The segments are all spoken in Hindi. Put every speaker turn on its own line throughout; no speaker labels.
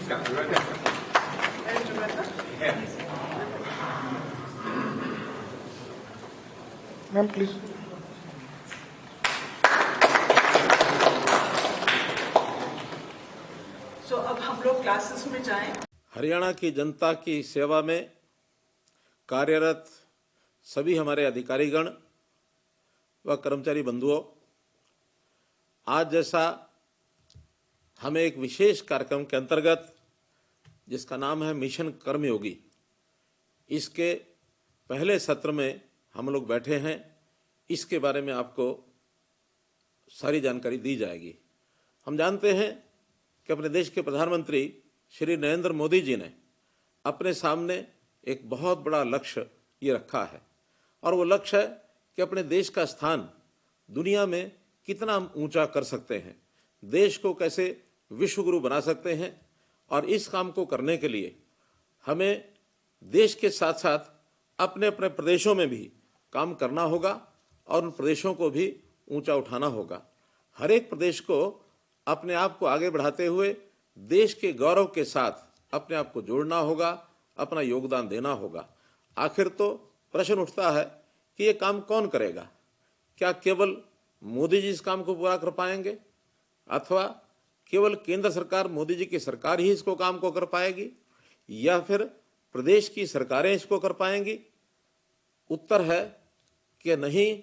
Ma'am please.
अब हम लोग क्लासेस में जाएं।
हरियाणा की जनता की सेवा में कार्यरत सभी हमारे अधिकारीगण व कर्मचारी बंधुओं, आज जैसा हमें एक विशेष कार्यक्रम के अंतर्गत जिसका नाम है मिशन कर्मयोगी, इसके पहले सत्र में हम लोग बैठे हैं। इसके बारे में आपको सारी जानकारी दी जाएगी। हम जानते हैं कि अपने देश के प्रधानमंत्री श्री नरेंद्र मोदी जी ने अपने सामने एक बहुत बड़ा लक्ष्य ये रखा है, और वो लक्ष्य है कि अपने देश का स्थान दुनिया में कितना हम ऊंचा कर सकते हैं, देश को कैसे विश्वगुरु बना सकते हैं। और इस काम को करने के लिए हमें देश के साथ साथ अपने अपने प्रदेशों में भी काम करना होगा और उन प्रदेशों को भी ऊंचा उठाना होगा। हर एक प्रदेश को अपने आप को आगे बढ़ाते हुए देश के गौरव के साथ अपने आप को जोड़ना होगा, अपना योगदान देना होगा। आखिर तो प्रश्न उठता है कि ये काम कौन करेगा? क्या केवल मोदी जी इस काम को पूरा कर पाएंगे, अथवा केवल केंद्र सरकार, मोदी जी की सरकार ही इसको काम को कर पाएगी, या फिर प्रदेश की सरकारें इसको कर पाएंगी? उत्तर है कि नहीं,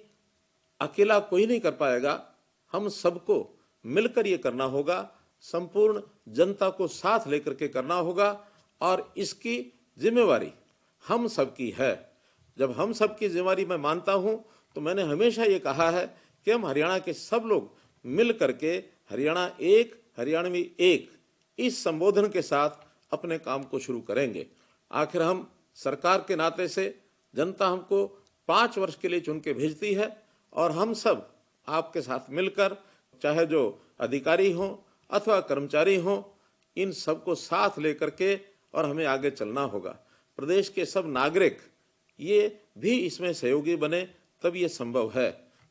अकेला कोई नहीं कर पाएगा। हम सबको मिलकर ये करना होगा, संपूर्ण जनता को साथ लेकर के करना होगा, और इसकी जिम्मेवारी हम सबकी है। जब हम सबकी जिम्मेवारी मैं मानता हूं, तो मैंने हमेशा ये कहा है कि हम हरियाणा के सब लोग मिल करके हरियाणा एक, हरियाणवी एक, इस संबोधन के साथ अपने काम को शुरू करेंगे। आखिर हम सरकार के नाते से जनता हमको 5 वर्ष के लिए चुन के भेजती है, और हम सब आपके साथ मिलकर, चाहे जो अधिकारी हों अथवा कर्मचारी हों, इन सबको साथ लेकर के और हमें आगे चलना होगा। प्रदेश के सब नागरिक ये भी इसमें सहयोगी बने, तब ये संभव है।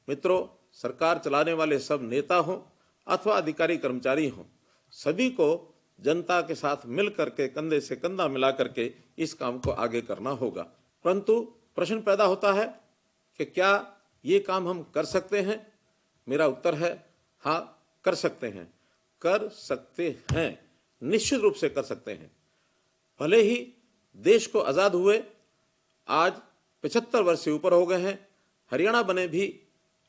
मित्रों, सरकार चलाने वाले सब नेता हों अथवा अधिकारी कर्मचारी हों, सभी को जनता के साथ मिल करके, कंधे से कंधा मिला करके इस काम को आगे करना होगा। परंतु प्रश्न पैदा होता है कि क्या ये काम हम कर सकते हैं? मेरा उत्तर है हाँ, कर सकते हैं। कर सकते हैं, निश्चित रूप से कर सकते हैं। भले ही देश को आजाद हुए आज 75 वर्ष से ऊपर हो गए हैं, हरियाणा बने भी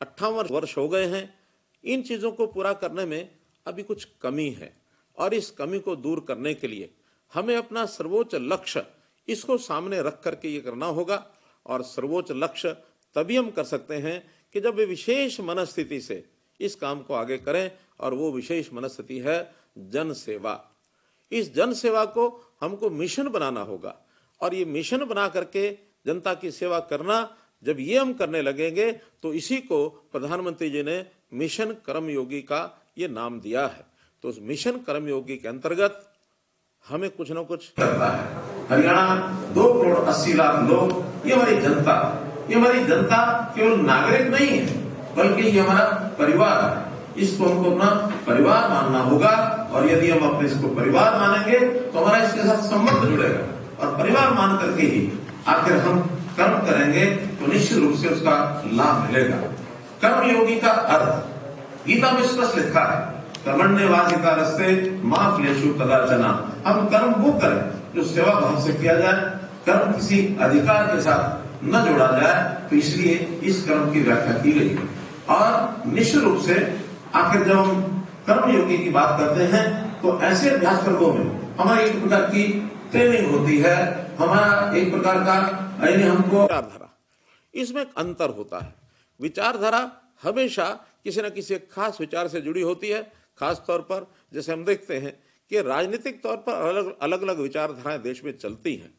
58 वर्ष हो गए हैं। इन चीज़ों को पूरा करने में अभी कुछ कमी है, और इस कमी को दूर करने के लिए हमें अपना सर्वोच्च लक्ष्य इसको सामने रख करके ये करना होगा। और सर्वोच्च लक्ष्य तभी हम कर सकते हैं कि जब वे विशेष मनस्थिति से इस काम को आगे करें, और वो विशेष मनस्थिति है जन सेवा। इस जन सेवा को हमको मिशन बनाना होगा, और ये मिशन बना करके जनता की सेवा करना, जब ये हम करने लगेंगे तो इसी को प्रधानमंत्री जी ने मिशन कर्मयोगी का ये नाम दिया है। तो उस मिशन कर्मयोगी के अंतर्गत हमें कुछ न कुछ करना है। हरियाणा 2 करोड़ 80 लाख लोग, ये हमारी जनता केवल नागरिक नहीं है, बल्कि ये हमारा परिवार है। इसको हमको अपना परिवार मानना होगा, और यदि हम अपने इसको परिवार मानेंगे तो हमारा इसके साथ संबंध जुड़ेगा, और परिवार मान करके ही आखिर हम कर्म करेंगे तो निश्चित रूप से उसका लाभ मिलेगा। कर्मयोगी का अर्थ गीता में स्पष्ट लिखा है, कर्मण्येवाधिकार रस्ते मां फलेषु कदाचन। हम कर्म वो करें जो सेवा भाव से किया जाए, कर्म किसी अधिकार के साथ न जोड़ा जाए, तो इसलिए इस कर्म की व्याख्या की गई है। और निश्चित रूप से आखिर जब हम कर्मयोगी की बात करते हैं तो ऐसे अभ्यास वर्गों में हमारी एक प्रकार की ट्रेनिंग होती है, हमारा एक प्रकार का हमको विचारधारा, इसमें एक अंतर होता है। विचारधारा हमेशा किसी न किसी खास विचार से जुड़ी होती है। खास तौर पर जैसे हम देखते हैं कि राजनीतिक तौर पर अलग अलग विचारधाराएं देश में चलती हैं।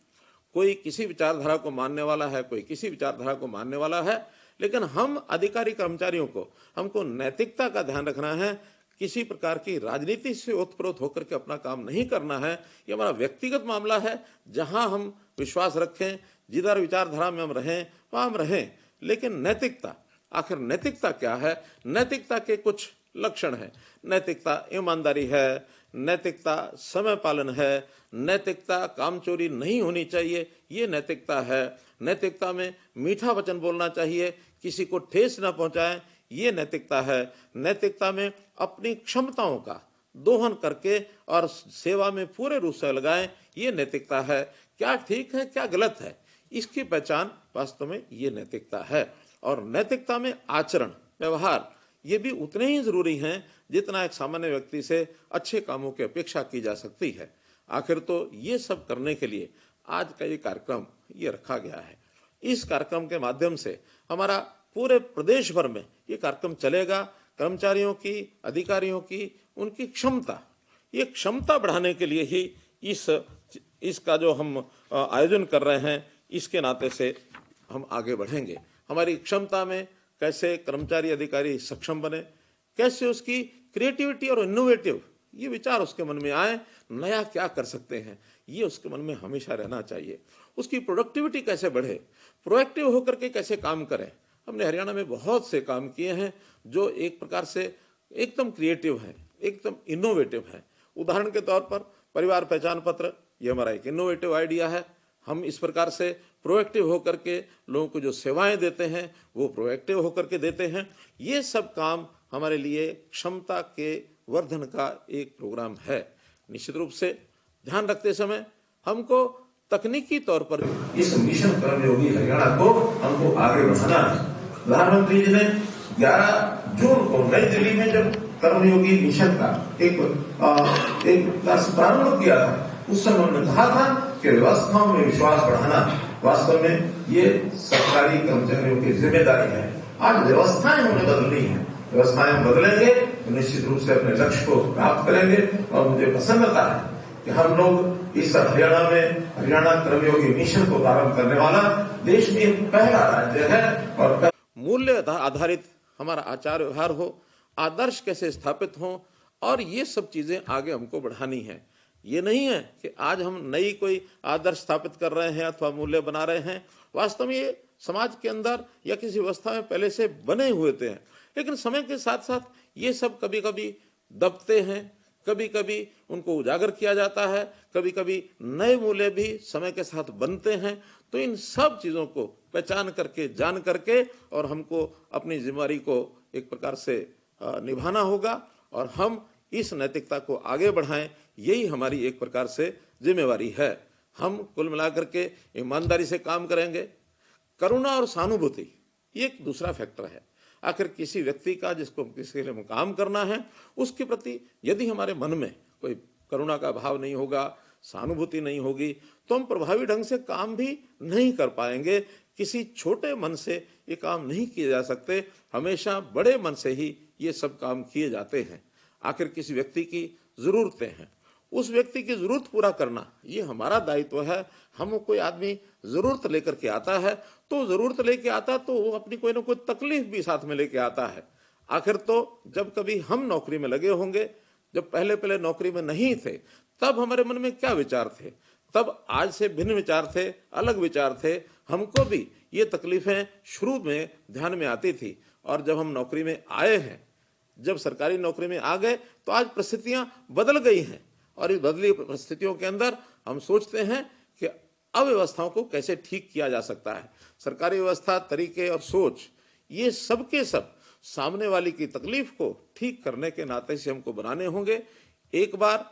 कोई किसी विचारधारा को मानने वाला है, कोई किसी विचारधारा को मानने वाला है, लेकिन हम अधिकारी कर्मचारियों को हमको नैतिकता का ध्यान रखना है। किसी प्रकार की राजनीति से ओतप्रोत होकर के अपना काम नहीं करना है। ये हमारा व्यक्तिगत मामला है, जहां हम विश्वास रखें, जिधर विचारधारा में हम रहें वहां हम रहें। लेकिन नैतिकता, आखिर नैतिकता क्या है? नैतिकता के कुछ लक्षण हैं। नैतिकता ईमानदारी है, नैतिकता समय पालन है, नैतिकता कामचोरी नहीं होनी चाहिए, ये नैतिकता है। नैतिकता में मीठा वचन बोलना चाहिए, किसी को ठेस न पहुंचाएं, ये नैतिकता है। नैतिकता में अपनी क्षमताओं का दोहन करके और सेवा में पूरे रूप से लगाएं, ये नैतिकता है। क्या ठीक है क्या गलत है, इसकी पहचान वास्तव में ये नैतिकता है। और नैतिकता में आचरण व्यवहार ये भी उतने ही जरूरी हैं जितना एक सामान्य व्यक्ति से अच्छे कामों की अपेक्षा की जा सकती है। आखिर तो ये सब करने के लिए आज का ये कार्यक्रम ये रखा गया है। इस कार्यक्रम के माध्यम से हमारा पूरे प्रदेश भर में ये कार्यक्रम चलेगा। कर्मचारियों की, अधिकारियों की, उनकी क्षमता, ये क्षमता बढ़ाने के लिए ही इसका जो हम आयोजन कर रहे हैं, इसके नाते से हम आगे बढ़ेंगे। हमारी क्षमता में कैसे कर्मचारी अधिकारी सक्षम बने, कैसे उसकी क्रिएटिविटी और इनोवेटिव ये विचार उसके मन में आए, नया क्या कर सकते हैं, ये उसके मन में हमेशा रहना चाहिए। उसकी प्रोडक्टिविटी कैसे बढ़े, प्रोएक्टिव होकर के कैसे काम करें। हमने हरियाणा में बहुत से काम किए हैं जो एक प्रकार से एकदम क्रिएटिव हैं, एकदम इनोवेटिव हैं। उदाहरण के तौर पर परिवार पहचान पत्र, ये हमारा एक इनोवेटिव आइडिया है। हम इस प्रकार से प्रोएक्टिव होकर के लोगों को जो सेवाएं देते हैं वो प्रोएक्टिव होकर के देते हैं। ये सब काम हमारे लिए क्षमता के वर्धन का एक प्रोग्राम है। निश्चित रूप से ध्यान रखते समय हमको तकनीकी तौर पर इस मिशन कर्मयोगी हरियाणा को हमको आगे बढ़ाना है। प्रधानमंत्री जी ने 11 जून को नई दिल्ली में जब कर्मयोगी मिशन का एक प्रारंभ किया था, उस समय उन्होंने कहा था कि व्यवस्थाओं में विश्वास बढ़ाना वास्तव में ये सरकारी कर्मचारियों की जिम्मेदारी है। आज व्यवस्थाएं हमें बदलनी है, व्यवस्थाएं बदलेंगे तो निश्चित रूप से अपने लक्ष्य को प्राप्त करेंगे। और मुझे प्रसन्नता है कि हम लोग इस हरियाणा कर्मयोगी मिशन को प्रारंभ करने वाला देश में पहला राज्य है। और मूल्य आधारित हमारा आचार व्यवहार हो, आदर्श कैसे स्थापित हो, और ये सब चीजें आगे हमको बढ़ानी है। ये नहीं है कि आज हम नई कोई आदर्श स्थापित कर रहे हैं अथवा मूल्य बना रहे हैं। वास्तव में ये समाज के अंदर या किसी व्यवस्था में पहले से बने हुए थे, लेकिन समय के साथ साथ ये सब कभी कभी दबते हैं, कभी कभी उनको उजागर किया जाता है, कभी कभी नए मूल्य भी समय के साथ बनते हैं। तो इन सब चीज़ों को पहचान करके, जान करके, और हमको अपनी जिम्मेदारी को एक प्रकार से निभाना होगा और हम इस नैतिकता को आगे बढ़ाएं। यही हमारी एक प्रकार से जिम्मेवारी है। हम कुल मिलाकर के ईमानदारी से काम करेंगे। करुणा और सहानुभूति ये एक दूसरा फैक्टर है। आखिर किसी व्यक्ति का जिसको किसी के लिए काम करना है, उसके प्रति यदि हमारे मन में कोई करुणा का भाव नहीं होगा, सहानुभूति नहीं होगी, तो हम प्रभावी ढंग से काम भी नहीं कर पाएंगे। किसी छोटे मन से ये काम नहीं किए जा सकते, हमेशा बड़े मन से ही ये सब काम किए जाते हैं। आखिर किसी व्यक्ति की जरूरतें हैं, उस व्यक्ति की जरूरत पूरा करना ये हमारा दायित्व है। हम कोई आदमी जरूरत लेकर के आता है तो जरूरत लेके आता तो वो अपनी कोई ना कोई तकलीफ भी साथ में लेके आता है। आखिर तो जब कभी हम नौकरी में लगे होंगे, जब पहले नौकरी में नहीं थे, तब हमारे मन में क्या विचार थे, तब आज से भिन्न विचार थे, अलग विचार थे। हमको भी ये तकलीफें शुरू में ध्यान में आती थी, और जब हम नौकरी में आए हैं, जब सरकारी नौकरी में आ गए, तो आज परिस्थितियां बदल गई हैं। और इस बदली परिस्थितियों के अंदर हम सोचते हैं कि अव्यवस्थाओं को कैसे ठीक किया जा सकता है। सरकारी व्यवस्था, तरीके और सोच ये सब के सब सामने वाले की तकलीफ को ठीक करने के नाते से हमको बनाने होंगे। एक बार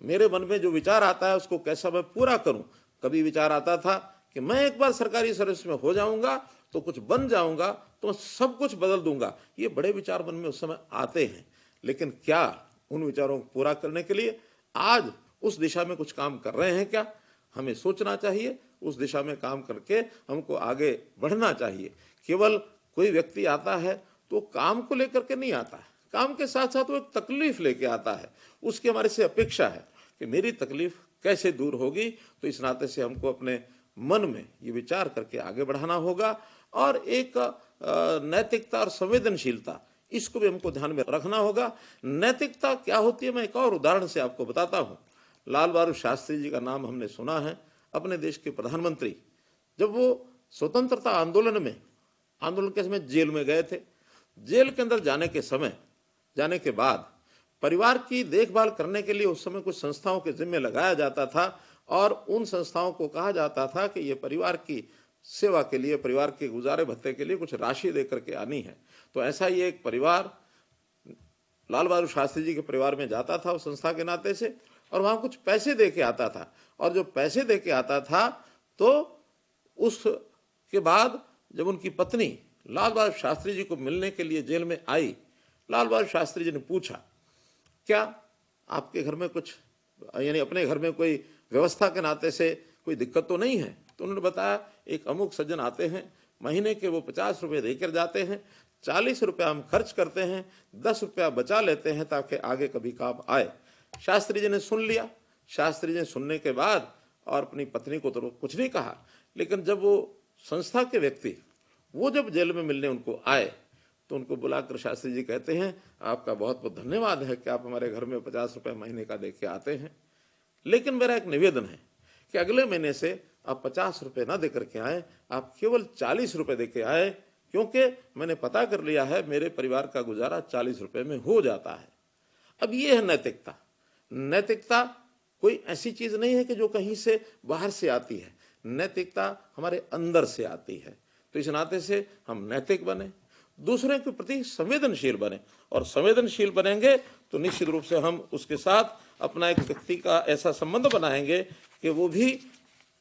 मेरे मन में जो विचार आता है उसको कैसा मैं पूरा करूं। कभी विचार आता था कि मैं एक बार सरकारी सर्विस में हो जाऊंगा तो कुछ बन जाऊंगा तो सब कुछ बदल दूंगा। ये बड़े विचार मन में उस समय आते हैं, लेकिन क्या उन विचारों को पूरा करने के लिए आज उस दिशा में कुछ काम कर रहे हैं क्या? हमें सोचना चाहिए, उस दिशा में काम करके हमको आगे बढ़ना चाहिए। केवल कोई व्यक्ति आता है तो काम को लेकर के नहीं आता है, काम के साथ साथ वो एक तकलीफ लेके आता है। उसकी हमारे से अपेक्षा है कि मेरी तकलीफ कैसे दूर होगी। तो इस नाते से हमको अपने मन में ये विचार करके आगे बढ़ाना होगा। और एक नैतिकता और संवेदनशीलता, इसको भी हमको ध्यान में रखना होगा। नैतिकता क्या होती है, मैं एक और उदाहरण से आपको बताता हूँ। लाल बहादुर शास्त्री जी का नाम हमने सुना है, अपने देश के प्रधानमंत्री। जब वो स्वतंत्रता आंदोलन के समय जेल में गए थे, जेल के अंदर जाने के बाद परिवार की देखभाल करने के लिए उस समय कुछ संस्थाओं के जिम्मे लगाया जाता था और उन संस्थाओं को कहा जाता था कि ये परिवार की सेवा के लिए, परिवार के गुजारे भत्ते के लिए कुछ राशि देकर के आनी है। तो ऐसा ही एक परिवार लाल बहादुर शास्त्री जी के परिवार में जाता था उस संस्था के नाते से, और वहां कुछ पैसे दे के आता था। और जो पैसे दे के आता था तो उसके बाद जब उनकी पत्नी लाल बहादुर शास्त्री जी को मिलने के लिए जेल में आई, लाल बहादुर शास्त्री जी ने पूछा, क्या आपके घर में कुछ, यानी अपने घर में कोई व्यवस्था के नाते से कोई दिक्कत तो नहीं है? तो उन्होंने बताया, एक अमुक सज्जन आते हैं, महीने के वो 50 रुपये देकर जाते हैं, 40 रुपया हम खर्च करते हैं, 10 रुपया बचा लेते हैं ताकि आगे कभी काम आए। शास्त्री जी ने सुन लिया। शास्त्री जी ने सुनने के बाद और अपनी पत्नी को तो कुछ नहीं कहा, लेकिन जब वो संस्था के व्यक्ति वो जब जेल में मिलने उनको आए तो उनको बुलाकर शास्त्री जी कहते हैं, आपका बहुत बहुत धन्यवाद है कि आप हमारे घर में 50 रुपये महीने का दे के आते हैं, लेकिन मेरा एक निवेदन है कि अगले महीने से आप 50 रुपये ना दे करके आए, आप केवल 40 रुपये दे के आए, क्योंकि मैंने पता कर लिया है मेरे परिवार का गुजारा 40 रुपये में हो जाता है। अब ये है नैतिकता। नैतिकता कोई ऐसी चीज नहीं है कि जो कहीं से बाहर से आती है, नैतिकता हमारे अंदर से आती है। तो इस नाते से हम नैतिक बने, दूसरे के प्रति संवेदनशील बने, और संवेदनशील बनेंगे तो निश्चित रूप से हम उसके साथ अपना एक व्यक्ति का ऐसा संबंध बनाएंगे कि वो भी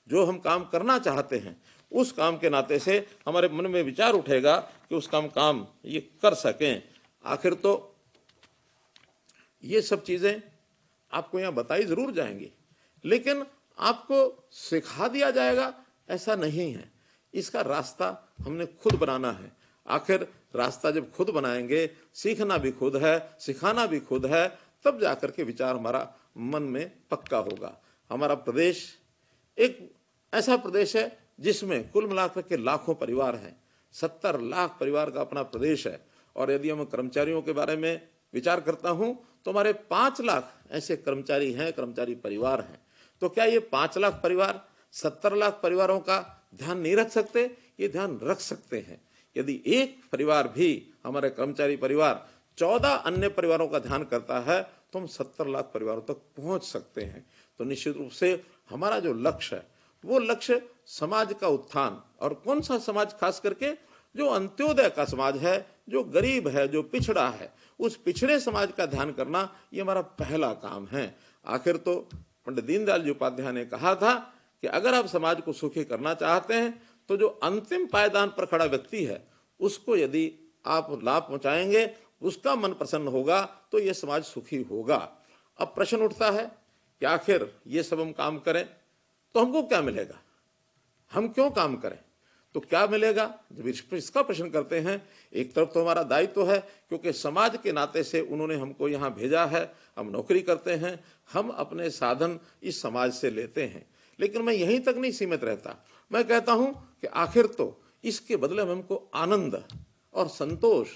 जो हम काम करना चाहते हैं उस काम के नाते से हमारे मन में विचार उठेगा कि उसका हम काम ये कर सकें। आखिर तो ये सब चीजें आपको यहाँ बताई जरूर जाएंगी, लेकिन आपको सिखा दिया जाएगा ऐसा नहीं है। इसका रास्ता हमने खुद बनाना है। आखिर रास्ता जब खुद बनाएंगे, सीखना भी खुद है, सिखाना भी खुद है, तब जाकर के विचार हमारा मन में पक्का होगा। हमारा प्रदेश एक ऐसा प्रदेश है जिसमें कुल मिलाकर के लाखों परिवार हैं। 70 लाख परिवार का अपना प्रदेश है। और यदि हम कर्मचारियों के बारे में विचार करता हूं तो हमारे 5 लाख ऐसे कर्मचारी हैं, कर्मचारी परिवार हैं। तो क्या ये 5 लाख परिवार 70 लाख परिवारों का ध्यान नहीं रख सकते? ये ध्यान रख सकते हैं। यदि एक परिवार भी, हमारे कर्मचारी परिवार 14 अन्य परिवारों का ध्यान करता है तो हम 70 लाख परिवारों तक पहुंच सकते हैं। तो निश्चित रूप से हमारा जो लक्ष्य है वो लक्ष्य समाज का उत्थान, और कौन सा समाज? खास करके जो अंत्योदय का समाज है, जो गरीब है, जो पिछड़ा है, उस पिछड़े समाज का ध्यान करना ये हमारा पहला काम है। आखिर तो पंडित दीनदयाल जी उपाध्याय ने कहा था कि अगर आप समाज को सुखी करना चाहते हैं तो जो अंतिम पायदान पर खड़ा व्यक्ति है उसको यदि आप लाभ पहुंचाएंगे, उसका मन प्रसन्न होगा, तो यह समाज सुखी होगा। अब प्रश्न उठता है कि आखिर ये सब हम काम करें तो हमको क्या मिलेगा? हम क्यों काम करें? तो क्या मिलेगा? जब इसका प्रश्न करते हैं, एक तरफ तो हमारा दायित्व है क्योंकि समाज के नाते से उन्होंने हमको यहाँ भेजा है, हम नौकरी करते हैं, हम अपने साधन इस समाज से लेते हैं। लेकिन मैं यहीं तक नहीं सीमित रहता। मैं कहता हूं कि आखिर तो इसके बदले में हमको आनंद और संतोष,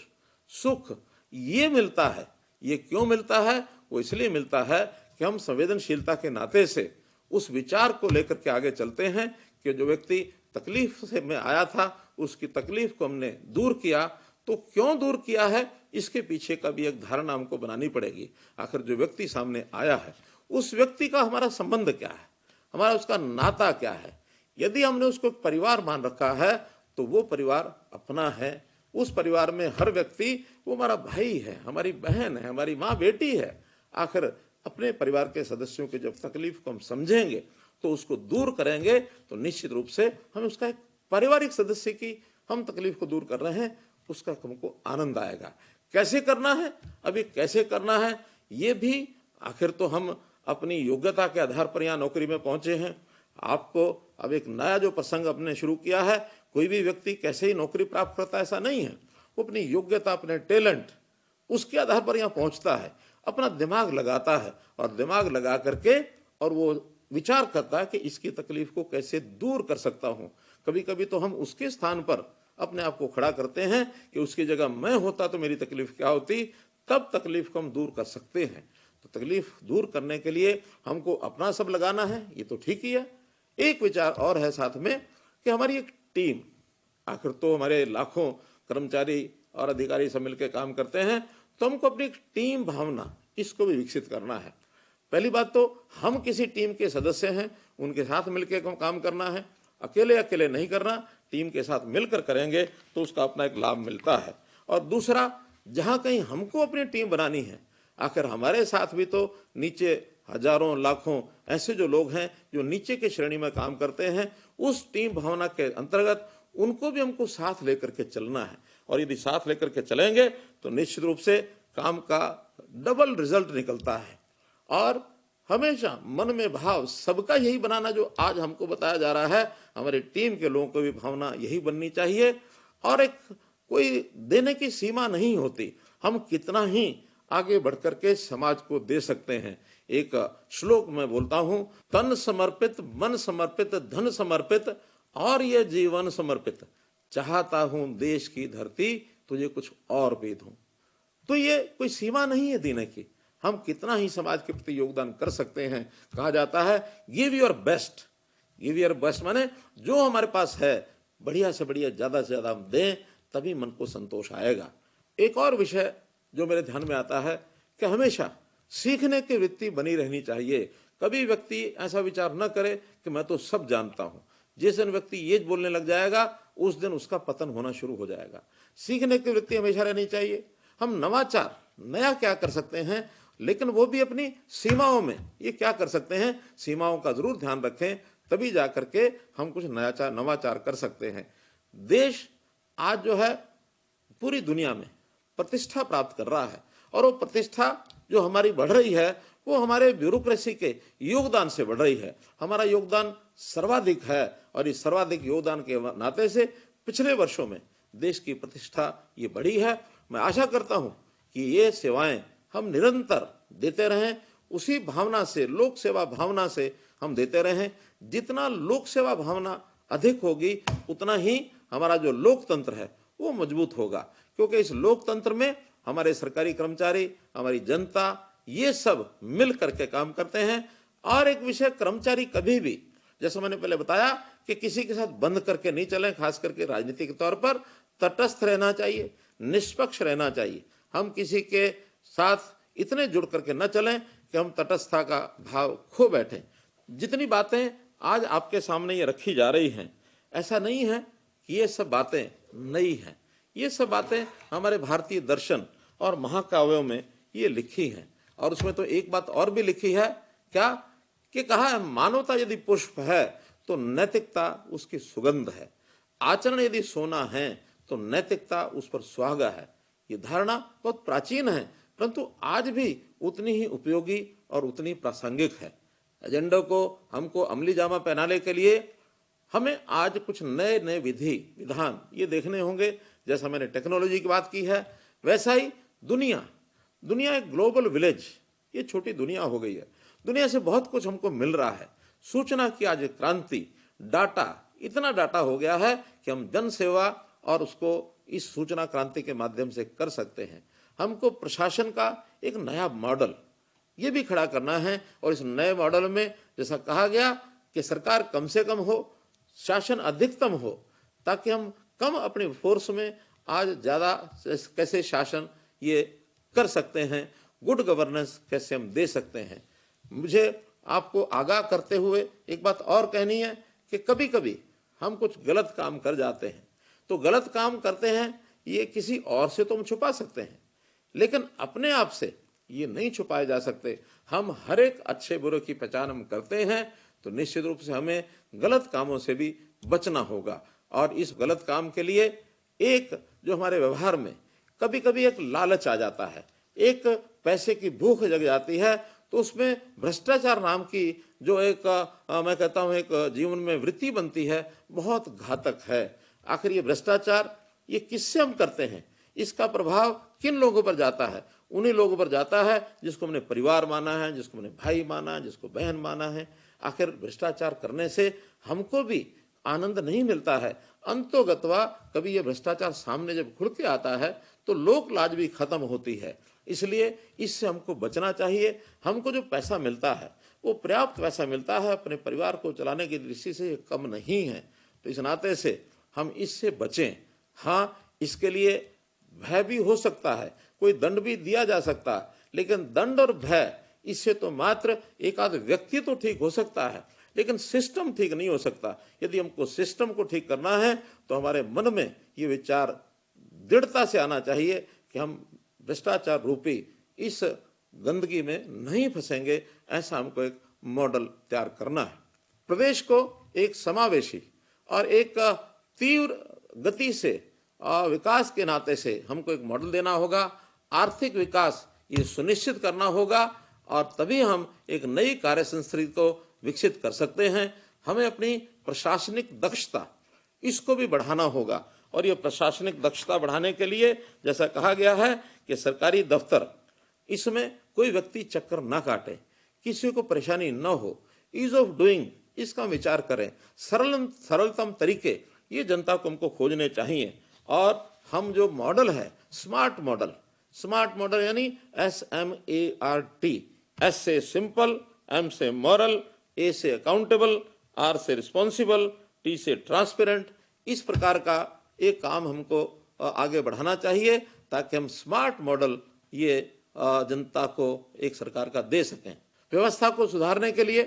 सुख ये मिलता है। ये क्यों मिलता है? वो इसलिए मिलता है कि हम संवेदनशीलता के नाते से उस विचार को लेकर के आगे चलते हैं कि जो व्यक्ति तकलीफ से में आया था उसकी तकलीफ को हमने दूर किया। तो क्यों दूर किया है, इसके पीछे का भी एक धारणा हमको बनानी पड़ेगी। आखिर जो व्यक्ति सामने आया है उस व्यक्ति का हमारा संबंध क्या है, हमारा उसका नाता क्या है? यदि हमने उसको परिवार मान रखा है तो वो परिवार अपना है। उस परिवार में हर व्यक्ति वो हमारा भाई है, हमारी बहन है, हमारी माँ बेटी है। आखिर अपने परिवार के सदस्यों की जब तकलीफ को हम समझेंगे तो उसको दूर करेंगे तो निश्चित रूप से हम उसका एक पारिवारिक सदस्य की हम तकलीफ को दूर कर रहे हैं, उसका हमको आनंद आएगा। कैसे करना है? अभी कैसे करना है ये भी आखिर तो हम अपनी योग्यता के आधार पर यहाँ नौकरी में पहुंचे हैं। आपको अब एक नया जो प्रसंग अपने शुरू किया है, कोई भी व्यक्ति कैसे ही नौकरी प्राप्त करता ऐसा नहीं है। वो अपनी योग्यता, अपने टैलेंट, उसके आधार पर यहाँ पहुंचता है, अपना दिमाग लगाता है और दिमाग लगा करके और वो विचार करता है कि इसकी तकलीफ को कैसे दूर कर सकता हूं। कभी कभी तो हम उसके स्थान पर अपने आप को खड़ा करते हैं कि उसकी जगह मैं होता तो मेरी तकलीफ क्या होती, तब तकलीफ को हम दूर कर सकते हैं। तो तकलीफ दूर करने के लिए हमको अपना सब लगाना है, ये तो ठीक ही है। एक विचार और है साथ में कि हमारी एक टीम, आखिर तो हमारे लाखों कर्मचारी और अधिकारी सब मिलकर काम करते हैं, तो हमको अपनी एक टीम भावना, इसको भी विकसित करना है। पहली बात तो हम किसी टीम के सदस्य हैं, उनके साथ मिलकर काम करना है, अकेले अकेले नहीं करना, टीम के साथ मिलकर करेंगे तो उसका अपना एक लाभ मिलता है। और दूसरा, जहां कहीं हमको अपनी टीम बनानी है, आखिर हमारे साथ भी तो नीचे हजारों लाखों ऐसे जो लोग हैं जो नीचे के श्रेणी में काम करते हैं, उस टीम भावना के अंतर्गत उनको भी हमको साथ लेकर के चलना है। और यदि साथ लेकर के चलेंगे तो निश्चित रूप से काम का डबल रिजल्ट निकलता है। और हमेशा मन में भाव सबका यही बनाना जो आज हमको बताया जा रहा है, हमारी टीम के लोगों को भी भावना यही बननी चाहिए। और एक कोई देने की सीमा नहीं होती, हम कितना ही आगे बढ़कर के समाज को दे सकते हैं। एक श्लोक में बोलता हूं, तन समर्पित, मन समर्पित, धन समर्पित और ये जीवन समर्पित, चाहता हूं देश की धरती तुझे कुछ और भी दूं। तो ये कोई सीमा नहीं है देने की, हम कितना ही समाज के प्रति योगदान कर सकते हैं। कहा जाता है give your best. Give your best माने जो हमारे पास है बढ़िया से बढ़िया, ज्यादा से ज्यादा हम दें, तभी मन को संतोष आएगा। एक और विषय जो मेरे ध्यान में आता है कि हमेशा सीखने की वृत्ति बनी रहनी चाहिए। कभी व्यक्ति ऐसा विचार न करे कि मैं तो सब जानता हूं। जिस दिन व्यक्ति ये बोलने लग जाएगा उस दिन उसका पतन होना शुरू हो जाएगा। सीखने की वृत्ति हमेशा रहनी चाहिए। हम नवाचार, नया क्या कर सकते हैं, लेकिन वो भी अपनी सीमाओं में। ये क्या कर सकते हैं, सीमाओं का जरूर ध्यान रखें, तभी जाकर के हम कुछ नवाचार कर सकते हैं। देश आज जो है पूरी दुनिया में प्रतिष्ठा प्राप्त कर रहा है, और वो प्रतिष्ठा जो हमारी बढ़ रही है वो हमारे ब्यूरोक्रेसी के योगदान से बढ़ रही है। हमारा योगदान सर्वाधिक है, और इस सर्वाधिक योगदान के नाते से पिछले वर्षों में देश की प्रतिष्ठा ये बढ़ी है। मैं आशा करता हूं कि ये सेवाएं हम निरंतर देते रहें, उसी भावना से, लोक सेवा भावना से हम देते रहें। जितना लोक सेवा भावना अधिक होगी उतना ही हमारा जो लोकतंत्र है वो मजबूत होगा, क्योंकि इस लोकतंत्र में हमारे सरकारी कर्मचारी, हमारी जनता, ये सब मिल करके काम करते हैं। और एक विषय, कर्मचारी कभी भी, जैसे मैंने पहले बताया कि किसी के साथ बंद करके नहीं चलें, खास करके राजनीतिक तौर पर तटस्थ रहना चाहिए, निष्पक्ष रहना चाहिए। हम किसी के साथ इतने जुड़ करके न चलें कि हम तटस्थता का भाव खो बैठें। जितनी बातें आज आपके सामने ये रखी जा रही हैं, ऐसा नहीं है कि ये सब बातें नई हैं। ये सब बातें हमारे भारतीय दर्शन और महाकाव्यों में ये लिखी हैं। और उसमें तो एक बात और भी लिखी है, क्या कि कहा है, मानवता यदि पुष्प है तो नैतिकता उसकी सुगंध है, आचरण यदि सोना है तो नैतिकता उस पर सुहागा है। ये धारणा बहुत प्राचीन है, परंतु आज भी उतनी ही उपयोगी और उतनी प्रासंगिक है। एजेंडा को हमको अमली जामा पहनाने के लिए हमें आज कुछ नए नए विधि विधान ये देखने होंगे। जैसा मैंने टेक्नोलॉजी की बात की है, वैसा ही दुनिया एक ग्लोबल विलेज, ये छोटी दुनिया हो गई है। दुनिया से बहुत कुछ हमको मिल रहा है। सूचना की आज क्रांति, डाटा, इतना डाटा हो गया है कि हम जन सेवा और उसको इस सूचना क्रांति के माध्यम से कर सकते हैं। हमको प्रशासन का एक नया मॉडल ये भी खड़ा करना है, और इस नए मॉडल में जैसा कहा गया कि सरकार कम से कम हो, शासन अधिकतम हो, ताकि हम कम अपनी फोर्स में आज ज्यादा कैसे शासन ये कर सकते हैं, गुड गवर्नेंस कैसे हम दे सकते हैं। मुझे आपको आगाह करते हुए एक बात और कहनी है कि कभी कभी हम कुछ गलत काम कर जाते हैं, तो गलत काम करते हैं ये किसी और से तो हम छुपा सकते हैं, लेकिन अपने आप से ये नहीं छुपाए जा सकते। हम हर एक अच्छे बुरे की पहचान हम करते हैं, तो निश्चित रूप से हमें गलत कामों से भी बचना होगा। और इस गलत काम के लिए एक जो हमारे व्यवहार में कभी कभी एक लालच आ जाता है, एक पैसे की भूख जग जाती है, तो उसमें भ्रष्टाचार नाम की जो एक मैं कहता हूं एक जीवन में वृत्ति बनती है, बहुत घातक है। आखिर ये भ्रष्टाचार ये किससे हम करते हैं, इसका प्रभाव किन लोगों पर जाता है? उन्हीं लोगों पर जाता है जिसको हमने परिवार माना है, जिसको हमने भाई माना है, जिसको बहन माना है। आखिर भ्रष्टाचार करने से हमको भी आनंद नहीं मिलता है। अंतोगत्वा कभी ये भ्रष्टाचार सामने जब खुल के आता है तो लोक लाज भी खत्म होती है। इसलिए इससे हमको बचना चाहिए। हमको जो पैसा मिलता है वो पर्याप्त पैसा मिलता है, अपने परिवार को चलाने की दृष्टि से कम नहीं है, तो इस नाते से हम इससे बचें। हाँ, इसके लिए भय भी हो सकता है, कोई दंड भी दिया जा सकता है, लेकिन दंड और भय इससे तो मात्र एक आध व्यक्ति तो ठीक हो सकता है, लेकिन सिस्टम ठीक नहीं हो सकता। यदि हमको सिस्टम को ठीक करना है तो हमारे मन में ये विचार दृढ़ता से आना चाहिए कि हम भ्रष्टाचार रूपी इस गंदगी में नहीं फंसेंगे। ऐसा हमको एक मॉडल तैयार करना है। प्रदेश को एक समावेशी और एक तीव्र गति से विकास के नाते से हमको एक मॉडल देना होगा। आर्थिक विकास ये सुनिश्चित करना होगा और तभी हम एक नई कार्य संस्कृति को विकसित कर सकते हैं। हमें अपनी प्रशासनिक दक्षता इसको भी बढ़ाना होगा और ये प्रशासनिक दक्षता बढ़ाने के लिए जैसा कहा गया है कि सरकारी दफ्तर इसमें कोई व्यक्ति चक्कर ना काटे, किसी को परेशानी न हो, ईज ऑफ डूइंग इसका विचार करें। सरलतम तरीके ये जनता को हमको खोजने चाहिए और हम जो मॉडल है स्मार्ट मॉडल यानी SMART, S से सिंपल, M से मॉरल, A से अकाउंटेबल, R से रिस्पॉन्सिबल, T से ट्रांसपेरेंट, इस प्रकार का एक काम हमको आगे बढ़ाना चाहिए ताकि हम स्मार्ट मॉडल ये जनता को एक सरकार का दे सकें। व्यवस्था को सुधारने के लिए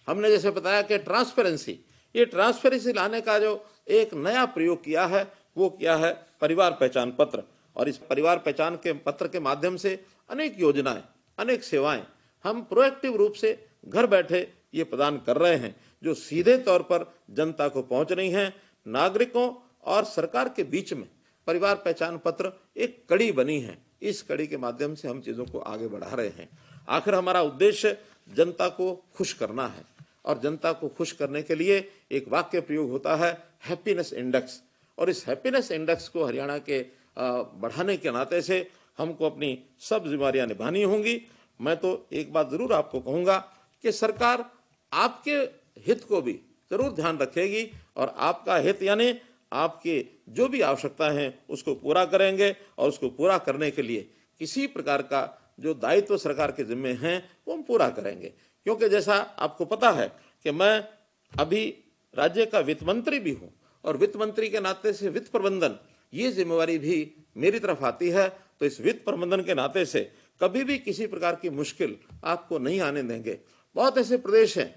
हमने जैसे बताया कि ट्रांसपेरेंसी लाने का जो एक नया प्रयोग किया है वो किया है परिवार पहचान पत्र। और इस परिवार पहचान के पत्र के माध्यम से अनेक योजनाएं, अनेक सेवाएं हम प्रोएक्टिव रूप से घर बैठे ये प्रदान कर रहे हैं जो सीधे तौर पर जनता को पहुंच रही हैं। नागरिकों और सरकार के बीच में परिवार पहचान पत्र एक कड़ी बनी है। इस कड़ी के माध्यम से हम चीजों को आगे बढ़ा रहे हैं। आखिर हमारा उद्देश्य जनता को खुश करना है और जनता को खुश करने के लिए एक वाक्य प्रयोग होता है हैप्पीनेस इंडेक्स। और इस हैप्पीनेस इंडेक्स को हरियाणा के बढ़ाने के नाते से हमको अपनी सब जिम्मेदारियां निभानी होंगी। मैं तो एक बात जरूर आपको कहूंगा कि सरकार आपके हित को भी जरूर ध्यान रखेगी और आपका हित यानी आपके जो भी आवश्यकता है उसको पूरा करेंगे और उसको पूरा करने के लिए किसी प्रकार का जो दायित्व सरकार के जिम्मे हैं वो हम पूरा करेंगे। क्योंकि जैसा आपको पता है कि मैं अभी राज्य का वित्त मंत्री भी हूं और वित्त मंत्री के नाते से वित्त प्रबंधन ये जिम्मेवारी भी मेरी तरफ आती है। तो इस वित्त प्रबंधन के नाते से कभी भी किसी प्रकार की मुश्किल आपको नहीं आने देंगे। बहुत ऐसे प्रदेश हैं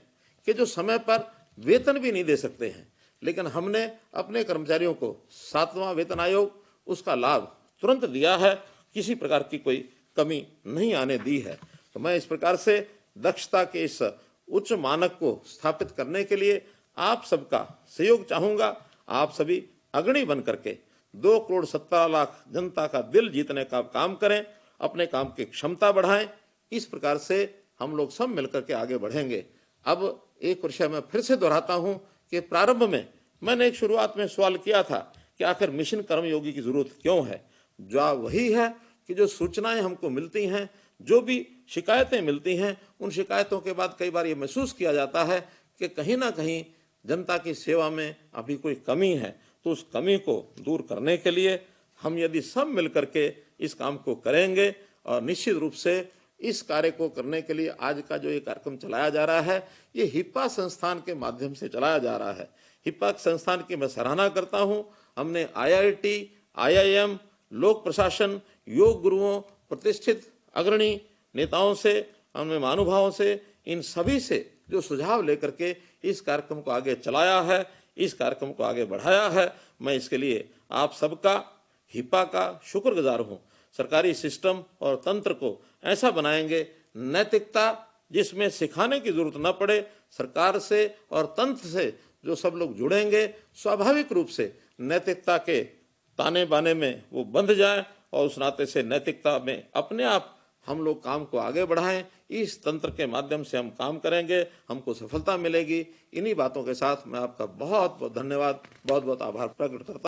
कि जो समय पर वेतन भी नहीं दे सकते हैं, लेकिन हमने अपने कर्मचारियों को 7वां वेतन आयोग उसका लाभ तुरंत दिया है, किसी प्रकार की कोई कमी नहीं आने दी है। तो मैं इस प्रकार से दक्षता के इस उच्च मानक को स्थापित करने के लिए आप सबका सहयोग चाहूंगा। आप सभी अग्रणी बन करके 2,17,00,000 जनता का दिल जीतने का काम करें, अपने काम की क्षमता बढ़ाएं। इस प्रकार से हम लोग सब मिलकर के आगे बढ़ेंगे। अब एक विषय मैं फिर से दोहराता हूं कि प्रारंभ में मैंने एक शुरुआत में सवाल किया था कि आखिर मिशन कर्मयोगी की जरूरत क्यों है। जवाब वही है कि जो सूचनाएं हमको मिलती हैं, जो भी शिकायतें मिलती हैं, उन शिकायतों के बाद कई बार ये महसूस किया जाता है कि कहीं ना कहीं जनता की सेवा में अभी कोई कमी है। तो उस कमी को दूर करने के लिए हम यदि सब मिलकर के इस काम को करेंगे और निश्चित रूप से इस कार्य को करने के लिए आज का जो ये कार्यक्रम चलाया जा रहा है ये हिप्पा संस्थान के माध्यम से चलाया जा रहा है। हिप्पा संस्थान की मैं सराहना करता हूं। हमने IIT, IIM, लोक प्रशासन, योग गुरुओं, प्रतिष्ठित अग्रणी नेताओं से, हमने महानुभावों से, इन सभी से जो सुझाव लेकर के इस कार्यक्रम को आगे चलाया है, इस कार्यक्रम को आगे बढ़ाया है। मैं इसके लिए आप सबका, हिप्पा का शुक्रगुजार हूं। सरकारी सिस्टम और तंत्र को ऐसा बनाएंगे नैतिकता जिसमें सिखाने की जरूरत न पड़े। सरकार से और तंत्र से जो सब लोग जुड़ेंगे स्वाभाविक रूप से नैतिकता के ताने बाने में वो बंध जाए और उस नाते से नैतिकता में अपने आप हम लोग काम को आगे बढ़ाएं। इस तंत्र के माध्यम से हम काम करेंगे, हमको सफलता मिलेगी। इन्हीं बातों के साथ मैं आपका बहुत बहुत धन्यवाद, बहुत बहुत आभार प्रकट करता हूं।